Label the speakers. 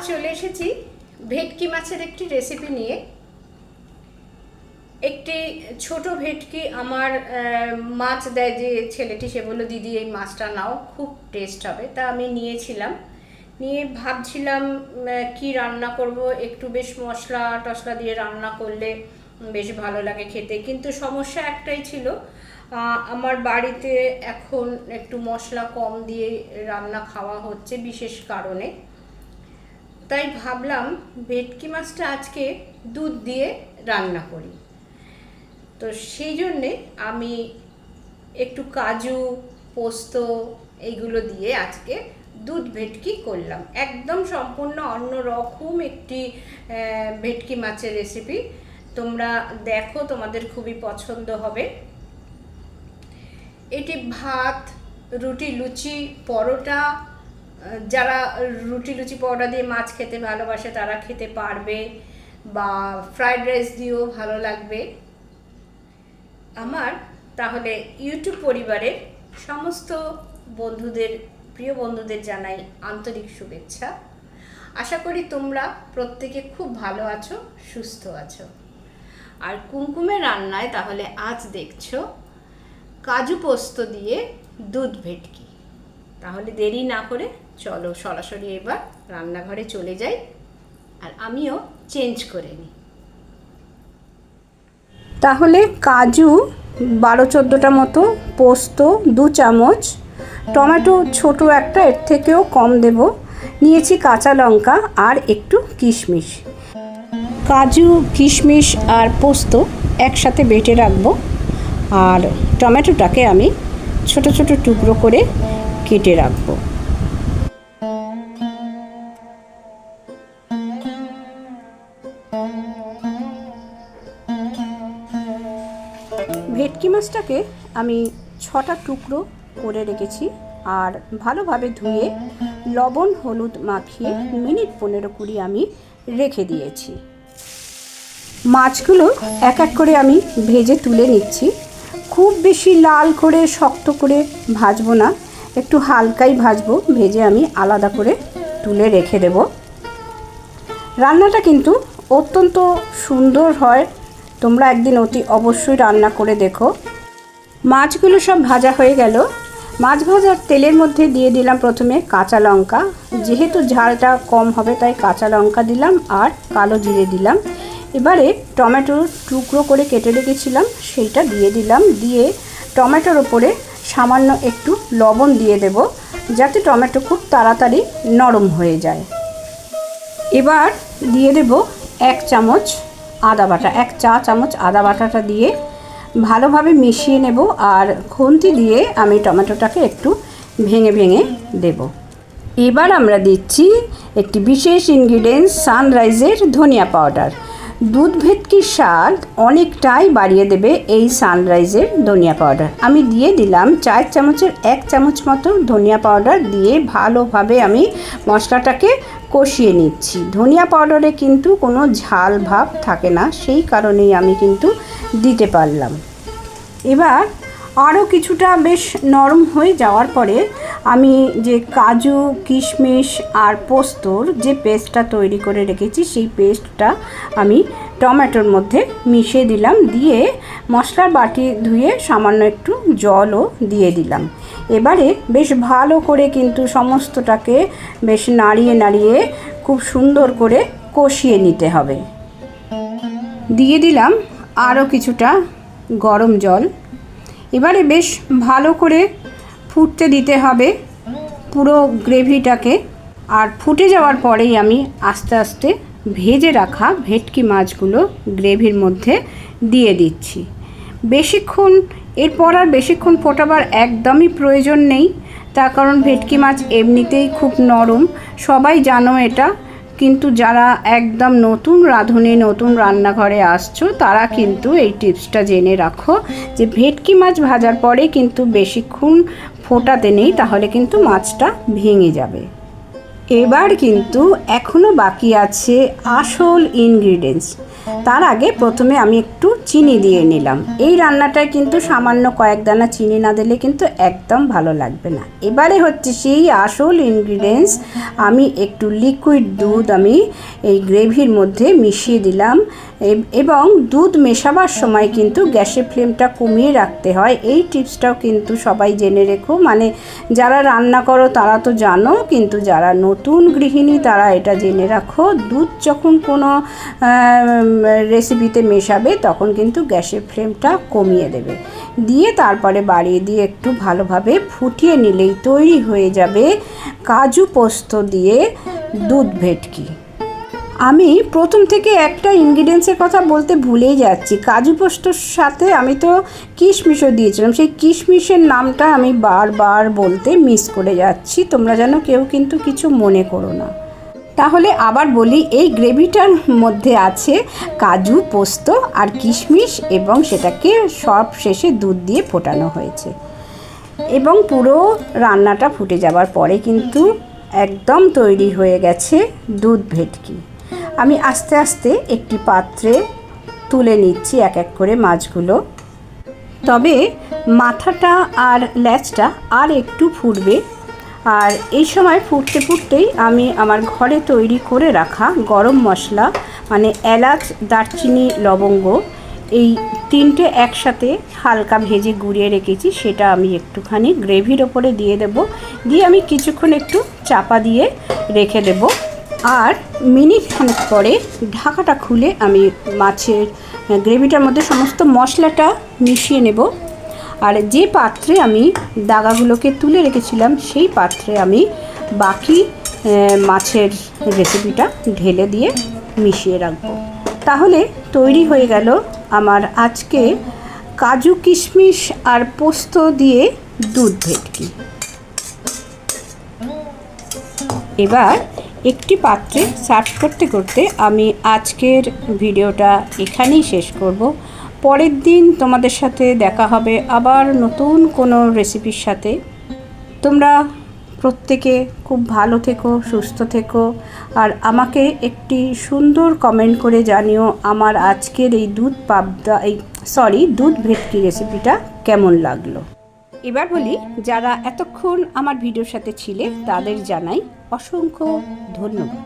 Speaker 1: চলে এসেছি ভেটকি মাছের একটি রেসিপি নিয়ে। একটি ছোট ভেটকি আমার মাছ দেয় যে ছেলেটি, সে বলল দিদি এই মাছটা নাও, খুব টেস্ট হবে। তা আমি নিয়েছিলাম, নিয়ে ভাবছিলাম কি রান্না করব, একটু বেশ মশলা টশলা দিয়ে রান্না করলে বেশ ভালো লাগে খেতে। কিন্তু সমস্যা একটাই ছিল, আমার বাড়িতে এখন একটু মশলা কম দিয়ে রান্না খাওয়া হচ্ছে বিশেষ কারণে। তাই ভাবলাম ভেটকি মাছটা আজকে দুধ দিয়ে রান্না করি। তো সেই জন্যে আমি একটু কাজু, পোস্ত এইগুলো দিয়ে আজকে দুধ ভেটকি করলাম। একদম সম্পূর্ণ অন্য রকম একটি ভেটকি মাছের রেসিপি। তোমরা দেখো, তোমাদের খুবই পছন্দ হবে। এটি ভাত, রুটি, লুচি, পরোটা, যারা রুটি লুচি পরোটা দিয়ে মাছ খেতে ভালোবাসে তারা খেতে পারবে, বা ফ্রাইড রাইস দিয়েও ভালো লাগবে। আমার তাহলে ইউটিউব পরিবারের সমস্ত বন্ধুদের, প্রিয় বন্ধুদের জানাই আন্তরিক শুভেচ্ছা। আশা করি তোমরা প্রত্যেকে খুব ভালো আছো, সুস্থ আছো। আর কুমকুমের রান্নায় তাহলে আজ দেখছো কাজু পোস্ত দিয়ে দুধ ভেটকি। তাহলে দেরি না করে চলো সরাসরি এবার রান্নাঘরে চলে যাই, আর আমিও চেঞ্জ করে নিই। তাহলে কাজু 12-14টা মতো, পোস্ত 2 চামচ, টমেটো ছোট একটা, এর থেকেও কম দেব, নিয়েছি কাঁচা লঙ্কা আর একটু কিশমিশ। কাজু, কিশমিশ আর পোস্ত একসাথে বেটে রাখবো, আর টমেটোটাকে আমি ছোট ছোট টুকরো করে কেটে রাখবো। ভেটকি মাছটাকে আমি 6টা টুকরো করে রেখেছি, আর ভালোভাবে ধুয়ে লবণ হলুদ মাখিয়ে মিনিট 15-20 আমি রেখে দিয়েছি। মাছগুলো এক এক করে আমি ভেজে তুলে নিচ্ছি। খুব বেশি লাল করে শক্ত করে ভাজবো না, একটু হালকাই ভাজবো, ভেজে আমি আলাদা করে তুলে রেখে দেব। রান্নাটা কিন্তু অত্যন্ত সুন্দর হয়, তোমরা একদিন অতি অবশ্যই রান্না করে দেখো। মাছগুলো সব ভাজা হয়ে গেল। মাছ ভাজার তেলের মধ্যে দিয়ে দিলাম প্রথমে কাঁচা লঙ্কা, যেহেতু ঝালটা কম হবে তাই কাঁচা লঙ্কা দিলাম, আর কালো জিরে দিলাম। এবারে টমেটো টুকরো করে কেটে রেখেছিলাম সেইটা দিয়ে দিলাম, দিয়ে টমেটোর ওপরে সামান্য একটু লবণ দিয়ে দেব, যাতে টমেটো খুব তাড়াতাড়ি নরম হয়ে যায়। এবার দিয়ে দেব 1 চামচ আদা বাটা, 1 চা চামচ আদা বাটাটা দিয়ে ভালোভাবে মিশিয়ে নেব, আর খুন্তি দিয়ে আমি টমেটোটাকে একটু ভেঙে ভেঙে দেব। এবার আমরা দিচ্ছি একটি বিশেষ ইনগ্রিডিয়েন্টস, সানরাইজের ধনিয়া পাউডার। দুধ ভেটকির স্বাদ অনেকটাই বাড়িয়ে দেবে এই সানরাইজের ধনিয়া পাউডার। আমি দিয়ে দিলাম 4 চামচের 1 চামচ মতো ধনিয়া পাউডার, দিয়ে ভালোভাবে আমি মশলাটাকে কষিয়ে নিচ্ছি। ধনিয়া পাউডারে কিন্তু কোনো ঝাল ভাব থাকে না, সেই কারণেই আমি কিন্তু দিতে পারলাম। এবার আরও কিছুটা বেশ নরম হয়ে যাওয়ার পরে আমি যে কাজু, কিশমিশ আর পোস্তর যে পেস্টটা তৈরি করে রেখেছি সেই পেস্টটা আমি টমেটোর মধ্যে মিশিয়ে দিলাম, দিয়ে মশলার বাটি ধুয়ে সামান্য একটু জলও দিয়ে দিলাম। এবারে বেশ ভালো করে কিন্তু সমস্তটাকে বেশ নাড়িয়ে নাড়িয়ে খুব সুন্দর করে কষিয়ে নিতে হবে। দিয়ে দিলাম আরও কিছুটা গরম জল। এবারে বেশ ভালো করে ফুটতে দিতে হবে পুরো গ্রেভিটাকে, আর ফুটে যাওয়ার পরেই আমি আস্তে আস্তে ভেজে রাখা ভেটকি মাছগুলো গ্রেভির মধ্যে দিয়ে দিচ্ছি। বেশিক্ষণ এরপর আর বেশিক্ষণ ফোটাবার একদমই প্রয়োজন নেই, তার কারণ ভেটকি মাছ এমনিতেই খুব নরম, সবাই জানো এটা। কিন্তু যারা একদম নতুন রাঁধুনি, নতুন রান্নাঘরে আসছো, তারা কিন্তু এই টিপসটা জেনে রাখো যে ভেটকি মাছ ভাজার পরে কিন্তু বেশিক্ষণ ফোটাতে নেই, তাহলে কিন্তু মাছটা ভেঙে যাবে। এবার কিন্তু এখনও বাকি আছে আসল ইনগ্রিডিয়েন্টস। তার আগে প্রথমে আমি একটু চিনি দিয়ে নিলাম। এই রান্নাটায় কিন্তু সামান্য কয়েক দানা চিনি না দিলে কিন্তু একদম ভালো লাগবে না। এবারে হচ্ছে সেই আসল ইনগ্রিডিয়েন্টস, আমি একটু লিকুইড দুধ আমি এই গ্রেভির মধ্যে মিশিয়ে দিলাম। এবং দুধ মেশাবার সময় কিন্তু গ্যাসের ফ্লেমটা কমিয়ে রাখতে হয়। এই টিপসটাও কিন্তু সবাই জেনে রেখো, মানে যারা রান্না করো তারা তো জানো, কিন্তু যারা নতুন গৃহিণী তারা এটা জেনে রাখো, দুধ যখন কোনো রেসিপিতে মেশাবে তখন কিন্তু গ্যাসের ফ্লেমটা কমিয়ে দেবে, দিয়ে তারপরে বাড়িয়ে দিয়ে একটু ভালোভাবে ফুটিয়ে নিলেই তৈরি হয়ে যাবে কাজু পোস্ত দিয়ে দুধ ভেটকি। আমি প্রথম থেকে একটা ইনগ্রিডিয়েন্টসের কথা বলতে ভুলেই যাচ্ছি, কাজু পোস্তর সাথে আমি তো কিশমিশও দিয়েছিলাম, সেই কিশমিশের নামটা আমি বারবার বলতে মিস করে যাচ্ছি, তোমরা যেন কেউ কিন্তু কিছু মনে করো না। তাহলে আবার বলি, এই গ্রেভিটার মধ্যে আছে কাজু পোস্ত আর কিশমিশ, এবং সেটাকে সব শেষে দুধ দিয়ে ফোটানো হয়েছে। এবং পুরো রান্নাটা ফুটে যাবার পরে কিন্তু একদম তৈরি হয়ে গেছে দুধ ভেটকি। আমি আস্তে আস্তে একটি পাত্রে তুলে নিচ্ছি এক এক করে মাছগুলো। তবে মাথাটা আর লেজটা আর একটু ফুটবে, আর এই সময় ফুটতে ফুটতেই আমি আমার ঘরে তৈরি করে রাখা গরম মশলা, মানে এলাচ, দারচিনি, লবঙ্গ, এই তিনটে একসাথে হালকা ভেজে গুঁড়িয়ে রেখেছি, সেটা আমি একটুখানি গ্রেভির ওপরে দিয়ে দেব। দিয়ে আমি কিছুক্ষণ একটু চাপা দিয়ে রেখে দেব। আর মিনিট খানেক পরে ঢাকাটা খুলে আমি মাছের গ্রেভিটার মধ্যে সমস্ত মশলাটা মিশিয়ে নেব। আর যে পাত্রে আমি দাগাগুলোকে তুলে রেখেছিলাম সেই পাত্রে আমি বাকি মাছের রেসিপিটা ঢেলে দিয়ে মিশিয়ে রাখব। তাহলে তৈরি হয়ে গেল আমার আজকে কাজু কিশমিশ আর পোস্ত দিয়ে দুধ ভেটকি। এবার একটি পাত্রে সার্ভ করতে করতে আমি আজকের ভিডিওটা এখানেই শেষ করব। পরের দিন তোমাদের সাথে দেখা হবে আবার নতুন কোনো রেসিপির সাথে। তোমরা প্রত্যেকে খুব ভালো থেকো, সুস্থ থেকো, আর আমাকে একটি সুন্দর কমেন্ট করে জানিও আমার আজকের এই দুধ ভেটকি রেসিপিটা কেমন লাগলো। এবার বলি, যারা এতক্ষণ আমার ভিডিওর সাথে ছিলে তাদের জানাই অসংখ্য ধন্যবাদ।